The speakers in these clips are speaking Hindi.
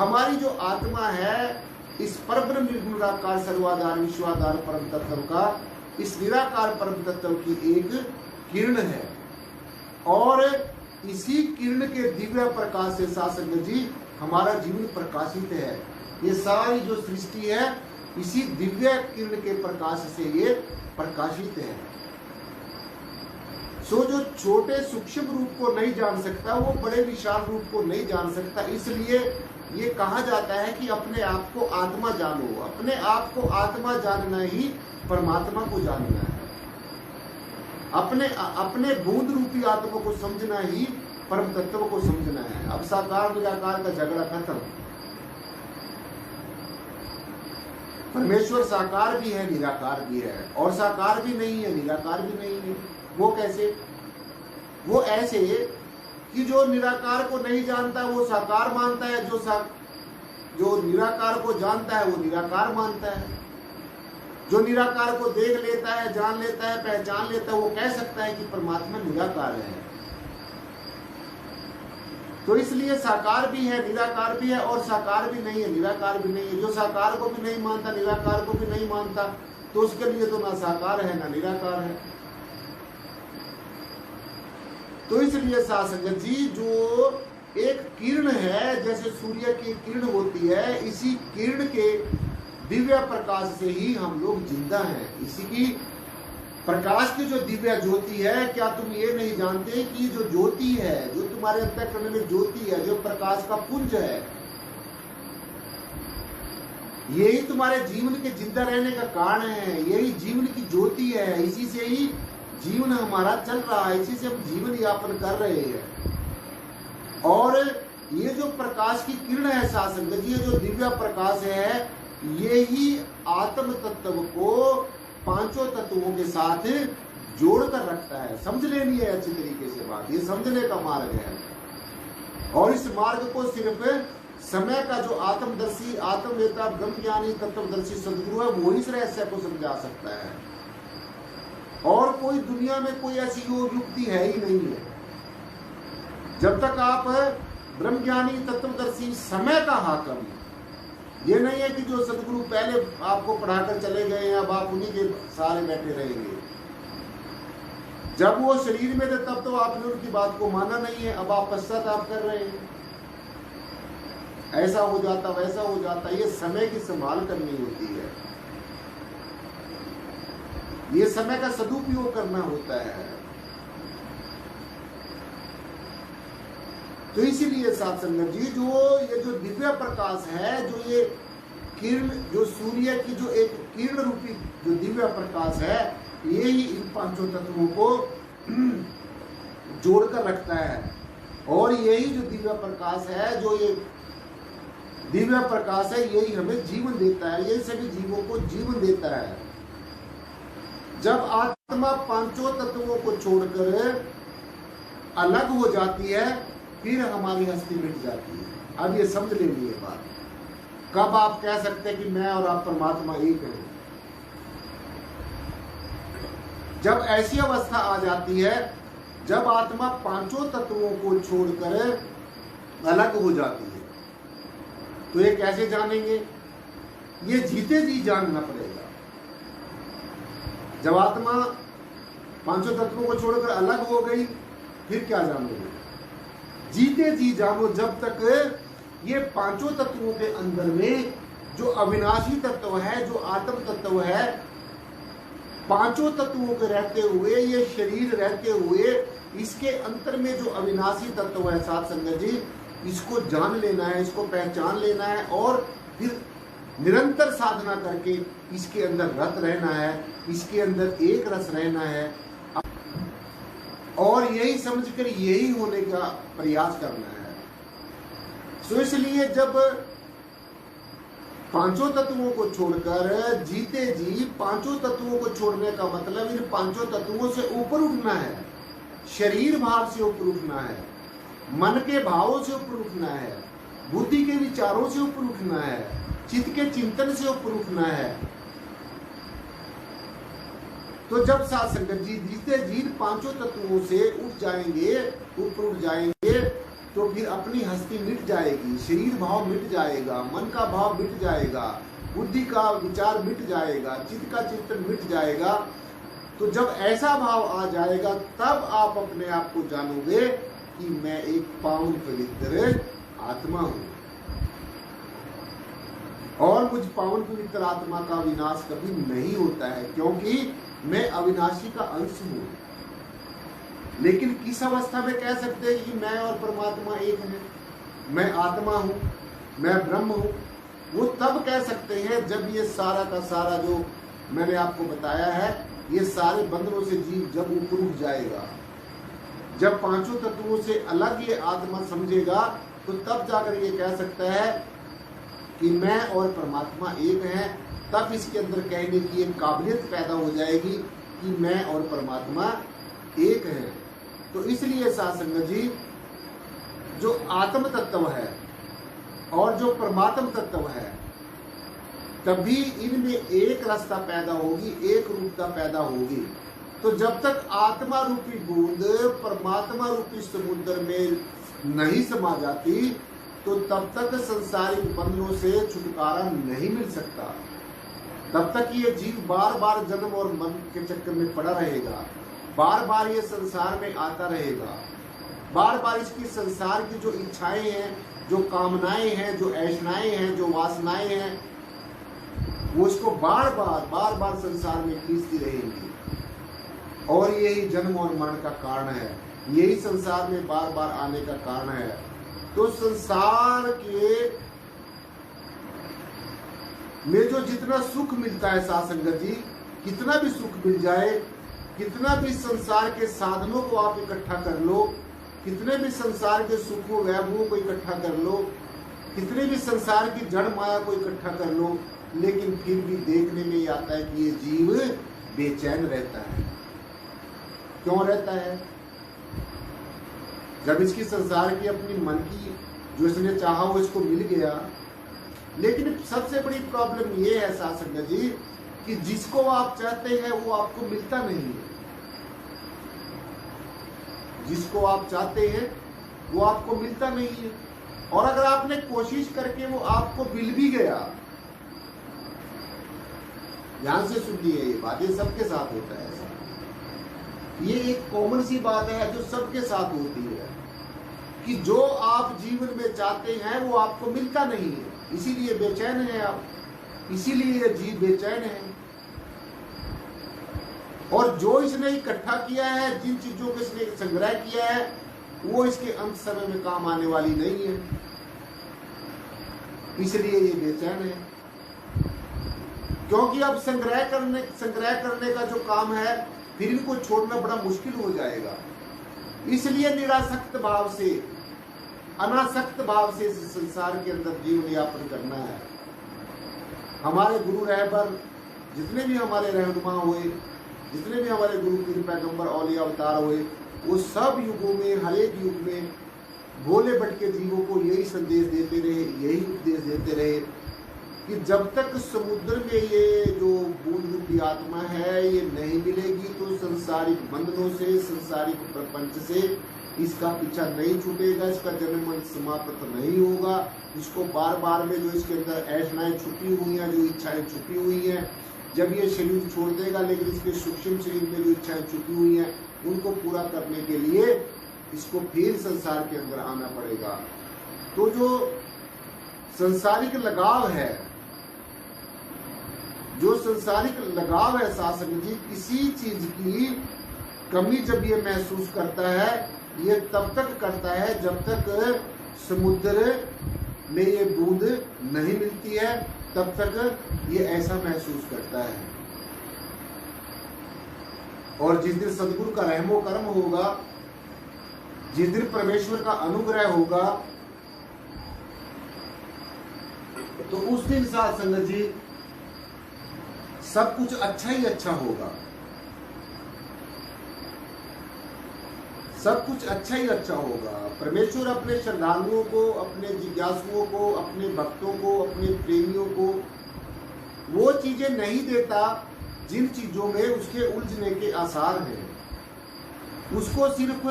हमारी जो आत्मा है इस परब्रह्म निर्गुणाकार सर्वाधार विश्वाधार परम तत्व का, इस निराकार परम तत्व की एक किरण है और इसी किरण के दिव्य प्रकाश से सासंग जी हमारा जीवन प्रकाशित है। ये सारी जो सृष्टि है इसी दिव्य किरण के प्रकाश से ये प्रकाशित है। सो जो छोटे सूक्ष्म रूप को नहीं जान सकता वो बड़े विशाल रूप को नहीं जान सकता। इसलिए ये कहा जाता है कि अपने आप को आत्मा जानो। अपने आप को आत्मा जानना ही परमात्मा को जानना है। अपने बूंद रूपी आत्मा को समझना ही परम तत्व को समझना है। अब साकार निराकार का झगड़ा खत्म। परमेश्वर साकार भी है निराकार भी है, और साकार भी नहीं है निराकार भी नहीं है। वो कैसे? वो ऐसे कि जो निराकार को नहीं जानता वो साकार मानता है, जो निराकार को जानता है वो निराकार मानता है। जो निराकार को देख लेता है, जान लेता है, पहचान लेता है, वो कह सकता है कि परमात्मा निराकार है। तो इसलिए साकार भी है निराकार भी है और साकार भी नहीं है निराकार भी नहीं है। जो साकार को भी नहीं मानता निराकार को भी नहीं मानता तो उसके लिए तो ना साकार है ना निराकार है। तो इसलिए सासंगत जी जो एक किरण है, जैसे सूर्य की किरण होती है, इसी किरण के दिव्य प्रकाश से ही हम लोग जिंदा हैं। इसी की प्रकाश की जो दिव्य ज्योति है, क्या तुम ये नहीं जानते कि जो ज्योति है, जो तुम्हारे अंतःकरण में ज्योति है, जो प्रकाश का पुंज है, यही तुम्हारे जीवन के जिंदा रहने का कारण है। यही जीवन की ज्योति है। इसी से ही जीवन हमारा चल रहा है, इसी से हम जीवन यापन कर रहे हैं। और ये जो प्रकाश की किरण है सासंगत जी, ये जो दिव्य प्रकाश है, ये ही आत्म तत्व को पांचों तत्वों के साथ जोड़कर रखता है। समझ लेनी है अच्छी तरीके से बात, ये समझने का मार्ग है। और इस मार्ग को सिर्फ समय का जो आत्मदर्शी, आत्मवेता, ब्रह्मज्ञानी, तत्वदर्शी सदगुरु है, वो इस रहस्य को समझा सकता है। और कोई दुनिया में कोई ऐसी युक्ति है ही नहीं है। जब तक आप ब्रह्मज्ञानी, तत्वदर्शी, समय का हाकिम, ये नहीं है कि जो सदगुरु पहले आपको पढ़ाकर चले गए हैं अब आप उन्हीं के सहारे बैठे रहेंगे। जब वो शरीर में थे तब तो आपने उनकी बात को माना नहीं है, अब आप पश्चाताप कर रहे हैं। ऐसा हो जाता वैसा हो जाता, ये समय की संभाल करनी होती है, ये समय का सदुपयोग करना होता है। तो इसीलिए सत्संग जी ये जो दिव्य प्रकाश है, जो ये किरण, जो सूर्य की जो एक किरण रूपी जो दिव्य प्रकाश है, ये ही इन पांचों तत्वों को जोड़कर रखता है। और यही जो दिव्य प्रकाश है, जो ये दिव्य प्रकाश है, यही हमें जीवन देता है, यही सभी जीवों को जीवन देता है। जब आत्मा पांचों तत्वों को छोड़कर अलग हो जाती है, फिर हमारी हस्ती मिट जाती है। अब ये समझ लेनी है बात। कब आप कह सकते हैं कि मैं और आप परमात्मा एक हैं? जब ऐसी अवस्था आ जाती है जब आत्मा पांचों तत्वों को छोड़कर अलग हो जाती है। तो ये कैसे जानेंगे? ये जीते जी जानना पड़ेगा। जब आत्मा पांचों तत्वों को छोड़कर अलग हो गई, फिर क्या जानोगे? जीते जी जानो। जब तक ये पांचों तत्वों के अंदर में जो अविनाशी तत्व है, जो आत्म तत्व है, पांचों तत्वों के रहते हुए, ये शरीर रहते हुए, इसके अंतर में जो अविनाशी तत्व है साथ संगत जी, इसको जान लेना है, इसको पहचान लेना है और फिर निरंतर साधना करके इसके अंदर रत रहना है, इसके अंदर एक रस रहना है और यही समझकर यही होने का प्रयास करना है। तो इसलिए जब पांचों तत्वों को छोड़कर जीते जी, पांचों तत्वों को छोड़ने का मतलब इन पांचों तत्वों से ऊपर उठना है, शरीर भाव से ऊपर उठना है, मन के भावों से ऊपर उठना है, बुद्धि के विचारों से ऊपर उठना है, चित्त के चिंतन से ऊपर उठना है। तो जब साथ संगत जी जीते जी पांचों तत्वों से उठ जाएंगे, ऊपर उठ जाएंगे, तो फिर अपनी हस्ती मिट जाएगी, शरीर भाव मिट जाएगा, मन का भाव मिट जाएगा, बुद्धि का विचार मिट जाएगा, चित्त का चिंतन मिट जाएगा। तो जब ऐसा भाव आ जाएगा तब आप अपने आप को जानोगे कि मैं एक पावन पवित्र आत्मा हूं और मुझ पावन पवित्र आत्मा का विनाश कभी नहीं होता है, क्योंकि मैं अविनाशी का अंश हूं। लेकिन किस अवस्था में कह सकते हैं कि मैं और परमात्मा एक है, मैं आत्मा हूं, मैं ब्रह्म हूं? वो तब कह सकते हैं जब ये सारा का सारा जो मैंने आपको बताया है, ये सारे बंधनों से जीव जब ऊपर उठ जाएगा, जब पांचों तत्वों से अलग ये आत्मा समझेगा, तो तब जाकर ये कह सकता है कि मैं और परमात्मा एक हैं। तब इसके अंदर कहने की एक काबिलियत पैदा हो जाएगी कि मैं और परमात्मा एक है। तो इसलिए साधु जी, जो आत्म तत्व है और जो परमात्म तत्व है, तभी इनमें एक रास्ता पैदा होगी, एक रूपता पैदा होगी। तो जब तक आत्मा रूपी बूंद परमात्मा रूपी समुद्र में नहीं समा जाती, तो तब तक संसारिक बंधनों से छुटकारा नहीं मिल सकता। तब तक ये जीव बार बार जन्म और मन के चक्कर में पड़ा रहेगा, बार बार ये संसार में आता रहेगा, बार बार इसकी संसार की जो इच्छाएं हैं, जो कामनाएं हैं, जो ऐशनाएं हैं, जो वासनाएं हैं, वो इसको बार बार संसार में खींचती रहेंगी। और यही जन्म और मरण का कारण है, यही संसार में बार बार आने का कारण है। तो संसार के में जो जितना सुख मिलता है साध संगत जी, कितना भी सुख मिल जाए, कितना भी संसार के साधनों को आप इकट्ठा कर लो, कितने भी संसार के सुखों वैभवों को इकट्ठा कर लो, कितने भी संसार की जड़ माया को इकट्ठा कर लो, लेकिन फिर भी देखने में ये आता है कि ये जीव बेचैन रहता है। क्यों रहता है? जब इसकी संसार की अपनी मन की जो इसने चाहा वो इसको मिल गया। लेकिन सबसे बड़ी प्रॉब्लम ये है साध संगत जी कि जिसको आप चाहते हैं वो आपको मिलता नहीं है। जिसको आप चाहते हैं वो आपको मिलता नहीं है, और अगर आपने कोशिश करके वो आपको मिल भी गया, ध्यान से सुनिए ये बात, ये सबके साथ होता है ऐसा। ये एक कॉमन सी बात है जो सबके साथ होती है कि जो आप जीवन में चाहते हैं वो आपको मिलता नहीं है, इसीलिए बेचैन है आप, इसीलिए जीव बेचैन है। और जो इसने इकट्ठा किया है, जिन चीजों को इसने संग्रह किया है, वो इसके अंत समय में काम आने वाली नहीं है, इसलिए ये बेचैन है। क्योंकि अब संग्रह करने का जो काम है, फिर इनको छोड़ना बड़ा मुश्किल हो जाएगा। इसलिए निरासक्त भाव से, अनासक्त भाव से इस संसार के अंदर जीवन यापन करना है। हमारे गुरु रहबर जितने भी हमारे रहनुमा हुए, जितने भी हमारे गुरु पीर पैगंबर औलिया अवतार हुए, वो सब युगों में, हर एक युग में भोले भटके जीवों को यही संदेश देते रहे, यही उपदेश देते रहे कि जब तक समुद्र में ये जो बूंद रूपी आत्मा है ये नहीं मिलेगी, तो संसारिक बंधनों से, संसारिक प्रपंच से इसका पीछा नहीं छूटेगा, इसका जन्म समाप्त नहीं होगा। इसको बार बार में जो इसके अंदर ऐशनाएं छुपी हुई हैं, जो इच्छाएं छुपी हुई हैं, जब ये शरीर छोड़ देगा, लेकिन इसके सूक्ष्म शरीर में जो इच्छाएं छुपी हुई हैं उनको पूरा करने के लिए इसको फिर संसार के अंदर आना पड़ेगा। तो जो संसारिक लगाव है, जो संसारिक लगाव है शासन जी, किसी चीज की कमी जब ये महसूस करता है, ये तब तक करता है जब तक समुद्र में ये बूंद नहीं मिलती है, तब तक ये ऐसा महसूस करता है। और जिस दिन सदगुरु का रहमो कर्म होगा, जिस दिन परमेश्वर का अनुग्रह होगा, तो उस दिन साथ संगत जी सब कुछ अच्छा ही अच्छा होगा, सब कुछ अच्छा ही अच्छा होगा। परमेश्वर अपने श्रद्धालुओं को, अपने जिज्ञासुओं को, अपने भक्तों को, अपने प्रेमियों को वो चीजें नहीं देता जिन चीजों में उसके उलझने के आसार हैं। उसको सिर्फ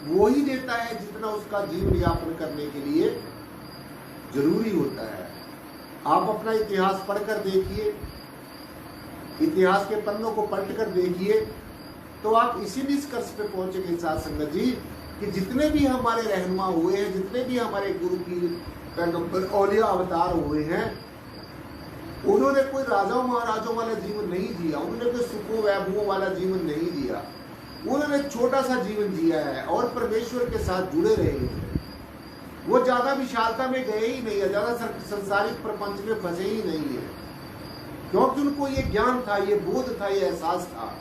वो ही देता है जितना उसका जीवन यापन करने के लिए जरूरी होता है। आप अपना इतिहास पढ़कर देखिए, इतिहास के पन्नों को पलट कर देखिए, तो आप इसी निष्कर्ष पे पहुंचेंगे साथ संगत जी कि जितने भी हमारे रहनुमा हुए हैं, जितने भी हमारे गुरु पीर पैगंबर औलिया अवतार हुए हैं, उन्होंने कोई राजाओं महाराजों वाला जीवन नहीं जिया, उन्होंने कोई सुखों वैभवों वाला जीवन नहीं जिया। उन्होंने छोटा सा जीवन जिया है और परमेश्वर के साथ जुड़े रहे हैं। वो ज्यादा विशालता में गए ही नहीं है, ज्यादा संसारिक प्रपंच में फंसे ही नहीं है, क्योंकि उनको ये ज्ञान था, ये बोध था, ये एहसास था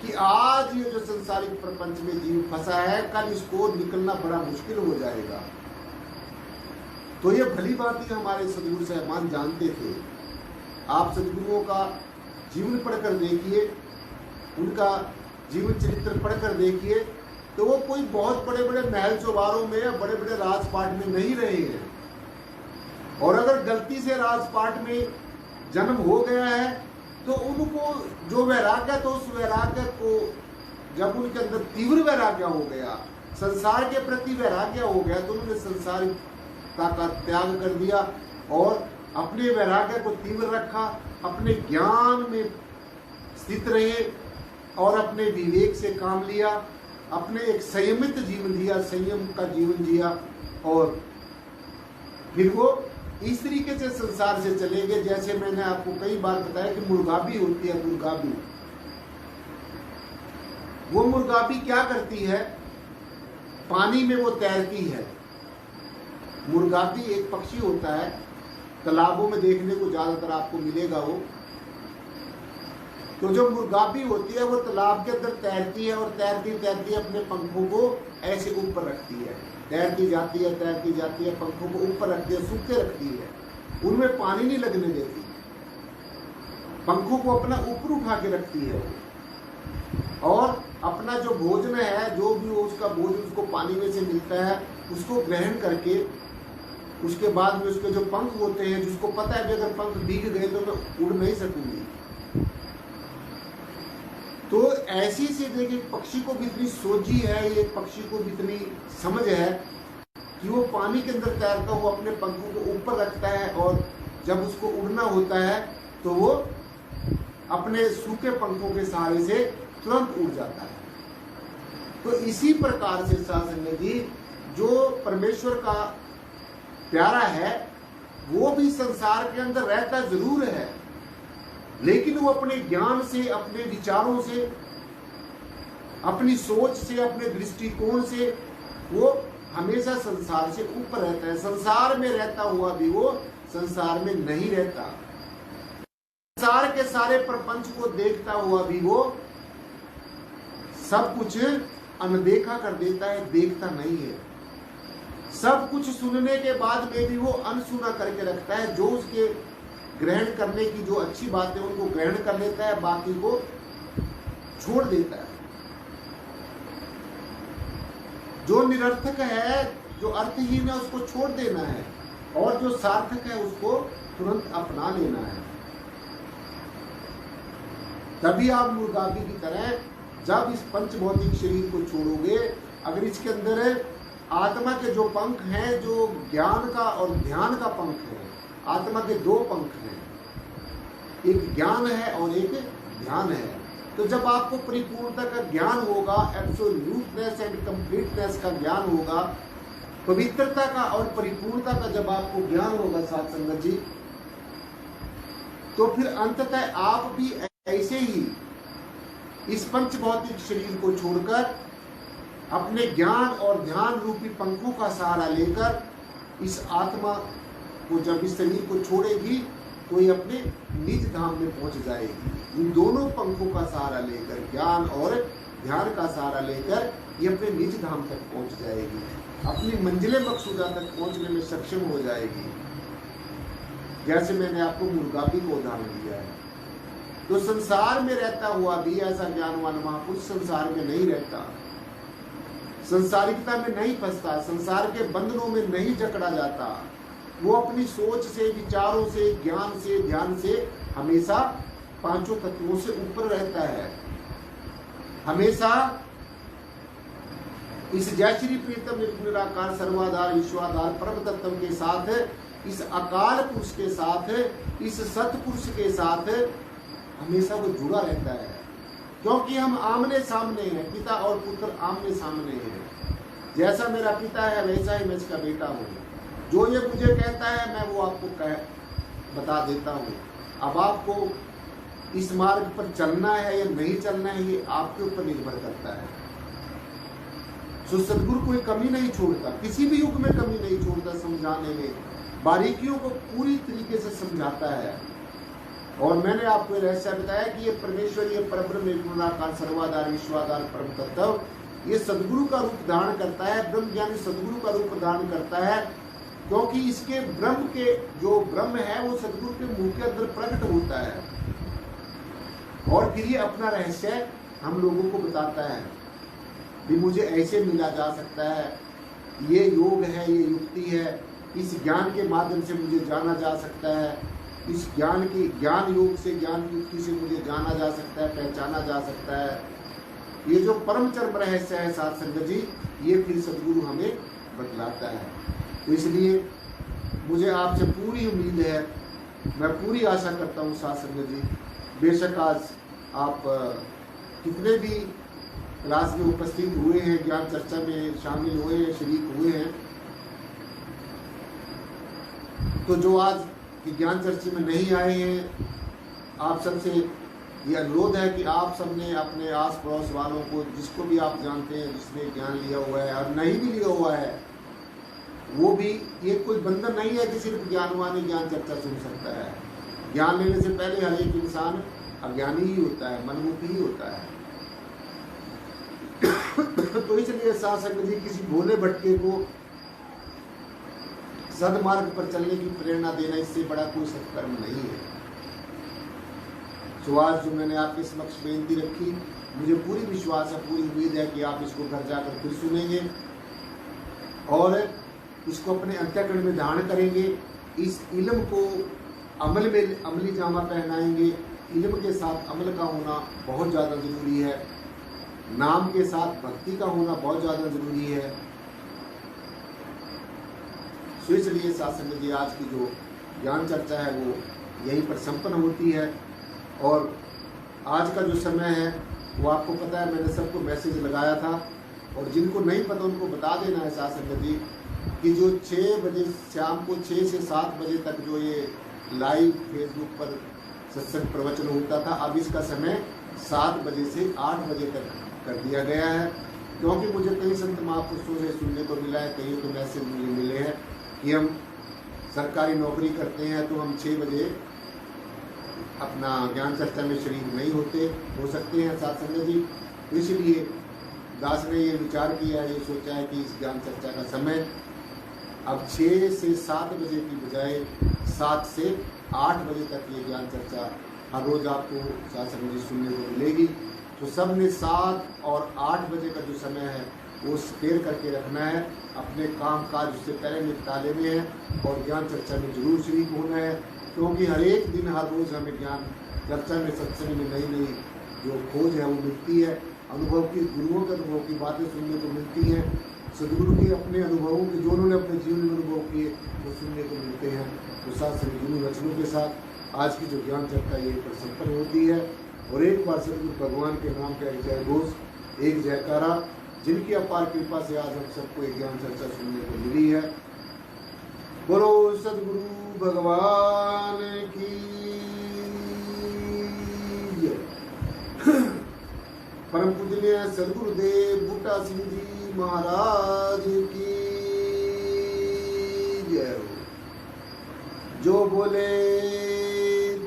कि आज ये जो संसारिक प्रपंच में जीव फंसा है, कल इसको निकलना बड़ा मुश्किल हो जाएगा। तो ये भली बात ही हमारे सदगुरु साहिबान जानते थे। आप सदगुरुओं का जीवन पढ़कर देखिए, उनका जीवन चरित्र पढ़कर देखिए, तो वो कोई बहुत बड़े बड़े महल चौबारों में या बड़े बड़े राजपाट में नहीं रहे हैं। और अगर गलती से राजपाट में जन्म हो गया है तो उनको जो वैराग्य, तो उस वैराग्य को जब उनके अंदर तीव्र वैराग्य हो गया, संसार के प्रति वैराग्य हो गया, तो उन्होंने संसारिकता का त्याग कर दिया और अपने वैराग्य को तीव्र रखा, अपने ज्ञान में स्थित रहे और अपने विवेक से काम लिया, अपने एक संयमित जीवन जिया, संयम का जीवन जिया, और फिर वो इस तरीके से संसार से चले गए। जैसे मैंने आपको कई बार बताया कि मुर्गाबी होती है, मुर्गाबी, वो मुर्गाबी क्या करती है, पानी में वो तैरती है। मुर्गाबी एक पक्षी होता है, तालाबों में देखने को ज्यादातर आपको मिलेगा वो। तो जो मुर्गाबी होती है वो तालाब के अंदर तैरती है और तैरती तैरती अपने पंखों को ऐसे ऊपर रखती है, तैरती जाती है, तैरती जाती है, पंखों को ऊपर रखती है, सूखे रखती है, उनमें पानी नहीं लगने देती, पंखों को अपना ऊपर उठा के रखती है और अपना जो भोजन है, जो भी उसका भोजन उसको पानी में से मिलता है, उसको ग्रहण करके उसके बाद में उसके जो पंख होते हैं, जिसको पता है कि अगर पंख भीग गए तो मैं उड़ नहीं सकूंगी, तो ऐसी से देखिए पक्षी को भी इतनी सोझी है, ये पक्षी को भी इतनी समझ है कि वो पानी के अंदर तैरता हुआ अपने पंखों को ऊपर रखता है और जब उसको उड़ना होता है तो वो अपने सूखे पंखों के सहारे से तुरंत उड़ जाता है। तो इसी प्रकार से साधन जी जो परमेश्वर का प्यारा है वो भी संसार के अंदर रहता जरूर है, लेकिन वो अपने ज्ञान से, अपने विचारों से, अपनी सोच से, अपने दृष्टिकोण से वो हमेशा संसार से ऊपर रहता है। संसार में रहता हुआ भी वो संसार में नहीं रहता, संसार के सारे प्रपंच को देखता हुआ भी वो सब कुछ अनदेखा कर देता है, देखता नहीं है। सब कुछ सुनने के बाद में भी वो अनसुना करके रखता है, जो उसके ग्रहण करने की जो अच्छी बात है उनको ग्रहण कर लेता है, बाकी को छोड़ देता है। जो निरर्थक है, जो अर्थहीन है, उसको छोड़ देना है और जो सार्थक है उसको तुरंत अपना लेना है। तभी आप मुर्गाबी की तरह जब इस पंच भौतिक शरीर को छोड़ोगे, अगर इसके अंदर आत्मा के जो पंख हैं, जो ज्ञान का और ध्यान का पंख है, आत्मा के दो पंख हैं, एक ज्ञान है और एक ध्यान है। तो जब आपको परिपूर्णता का ज्ञान होगा, एब्सोल्यूटनेस एंड कंप्लीटनेस का ज्ञान होगा, पवित्रता का और परिपूर्णता का जब आपको ज्ञान होगा साथ संगत जी, तो फिर अंततः आप भी ऐसे ही इस पंच भौतिक शरीर को छोड़कर अपने ज्ञान और ध्यान रूपी पंखों का सहारा लेकर इस आत्मा को जब इस शरीर को छोड़ेगी तो ये अपने निज धाम में पहुंच जाएगी। इन दोनों पंखों का सहारा लेकर, ज्ञान और ध्यान का सहारा लेकर ये अपने निज धाम तक पहुंच जाएगी, अपनी मंजिले मकसूदा तक पहुंचने में सक्षम हो जाएगी। जैसे मैंने आपको मुर्गाबी को उदाहरण दिया है, तो संसार में रहता हुआ भी ऐसा ज्ञानवान महापुरुष संसार में नहीं रहता, संसारिकता में नहीं फंसता, संसार के बंधनों में नहीं जकड़ा जाता। वो अपनी सोच से, विचारों से, ज्ञान से, ध्यान से हमेशा पांचों तत्वों से ऊपर रहता है, हमेशा इस जय श्री प्रीतम निर्गुण निराकार सर्वाधार विश्वाधार परम तत्व के साथ, इस अकाल पुरुष के साथ, इस सतपुरुष के साथ हमेशा वो जुड़ा रहता है, क्योंकि हम आमने सामने हैं, पिता और पुत्र आमने सामने हैं। जैसा मेरा पिता है वैसा ही मैं इसका बेटा हूँ। जो ये मुझे कहता है मैं वो आपको बता देता हूँ। अब आपको इस मार्ग पर चलना है या नहीं चलना है ये आपके ऊपर निर्भर करता है। तो सदगुरु कोई कमी नहीं छोड़ता, किसी भी युग में कमी नहीं छोड़ता, समझाने में बारीकियों को पूरी तरीके से समझाता है। और मैंने आपको रहस्य बताया कि ये परमेश्वर, ये परब्रह्म निर्गुणाकार सर्वाधार विश्वाधार परम तत्व, ये सदगुरु का रूप धारण करता है, ब्रह्म ज्ञानी सदगुरु का रूप धारण करता है, क्योंकि इसके ब्रह्म के जो ब्रह्म है वो सदगुरु के मुंह के अंदर प्रकट होता है। और फिर ये अपना रहस्य हम लोगों को बताता है भी मुझे ऐसे मिला जा सकता है, ये योग है, ये युक्ति है, इस ज्ञान के माध्यम से मुझे जाना जा सकता है, इस ज्ञान की ज्ञान योग से, ज्ञान की युक्ति से मुझे जाना जा सकता है, पहचाना जा सकता है। ये जो परम चरम रहस्य है साध संगत जी, ये फिर सदगुरु हमें बतलाता है। तो इसलिए मुझे आपसे पूरी उम्मीद है, मैं पूरी आशा करता हूँ साध संगत जी, बेशक आज आप कितने भी क्लास में उपस्थित हुए हैं, ज्ञान चर्चा में शामिल हुए हैं, शरीक हुए हैं, तो जो आज की ज्ञान चर्चा में नहीं आए हैं, आप सबसे ये अनुरोध है कि आप सबने अपने आस पड़ोस वालों को, जिसको भी आप जानते हैं जिसने ज्ञान लिया हुआ है और नहीं भी लिया हुआ है, वो भी, ये कोई बंधन नहीं है कि सिर्फ ज्ञानवान ही ज्ञान चर्चा सुन सकता है। ज्ञान लेने से पहले हर एक इंसान अज्ञानी ही होता है, मनमुखी ही होता है। तो इसलिए साध संगत जी किसी भोले भटके को सदमार्ग पर चलने की प्रेरणा देना, इससे बड़ा कोई सत्कर्म नहीं है। तो आज जो मैंने आपके समक्ष बेनती रखी, मुझे पूरी विश्वास है, पूरी उम्मीद है कि आप इसको घर जाकर फिर सुनेंगे और इसको अपने अंतःकरण में धारण करेंगे। इस इल्म को अमल में अमली जामा पहनाएंगे। इल्म के साथ अमल का होना बहुत ज़्यादा ज़रूरी है, नाम के साथ भक्ति का होना बहुत ज़्यादा ज़रूरी है। तो इसलिए साध संगत जी आज की जो ज्ञान चर्चा है वो यहीं पर संपन्न होती है। और आज का जो समय है वो आपको पता है, मैंने सबको मैसेज लगाया था, और जिनको नहीं पता उनको बता देना है साध संगत जी कि जो 6 बजे शाम को 6 से 7 बजे तक जो ये लाइव फेसबुक पर सत्संग प्रवचन होता था, अब इसका समय 7 बजे से 8 बजे तक कर दिया गया है। क्योंकि मुझे कई संत महापुरुषों से सुनने को मिला है, कई तो मैसेज मुझे मिले हैं कि हम सरकारी नौकरी करते हैं तो हम 6 बजे अपना ज्ञान चर्चा में शरीक नहीं हो सकते हैं साध संगत जी। तो इसलिए दास ने ये विचार किया है, ये सोचा है कि इस ज्ञान चर्चा का समय अब 6 से 7 बजे की बजाय 7 से 8 बजे तक ये ज्ञान चर्चा हर रोज़ आपको साध संगत जी सुनने को मिलेगी। तो सब ने 7 और 8 बजे का जो समय है वो स्पेयर करके रखना है, अपने काम काज उससे पहले निपटा लेने हैं और ज्ञान चर्चा में जरूर शरीक होना है। क्योंकि हर एक दिन हर रोज़ हमें ज्ञान चर्चा में सत्संग में नई नई जो खोज है वो मिलती है, अनुभव की, गुरुओं के अनुभव की बातें सुनने को मिलती हैं, सदगुरु के अपने अनुभवों के जो उन्होंने अपने जीवन में अनुभव किए वो सुनने को मिलते हैं। तो साथ सदगुरु वचनों के साथ आज की जो ज्ञान चर्चा ये पर संपन्न होती है। और एक बार सदगुरु भगवान के नाम का एक जय घोष, एक जयकारा, जिनकी अपार कृपा से आज हम सबको एक ज्ञान चर्चा सुनने को मिली है। बोलो सदगुरु भगवान की जय। परम पूजनीय सदगुरुदेव बूटा सिंह जी महाराज की जय हो। जो बोले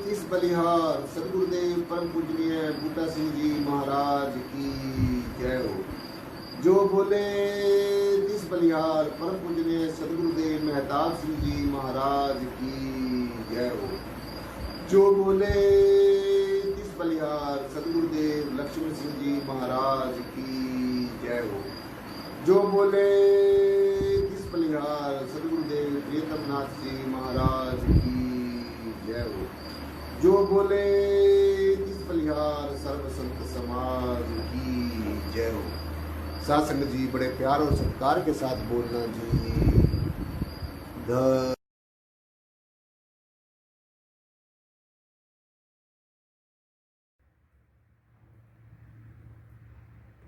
तिस बलिहार, सदगुरुदेव परम पूजनीय बूटा सिंह जी महाराज की जय हो। जो बोले तिस बलिहार, परम पूजनीय सदगुरुदेव मेहताब सिंह जी महाराज की जय हो। जो बोले तिस बलिहार, सदगुरुदेव लक्ष्मण सिंह जी महाराज की जय हो। जो बोले तिस बलिहार, सदगुरुदेव प्रियतमनाथ जी महाराज की जय हो। जो बोले तिस बलिहार, सर्व संत समाज की जय हो। साथ संगत जी बड़े प्यार और सत्कार के साथ बोलना जी।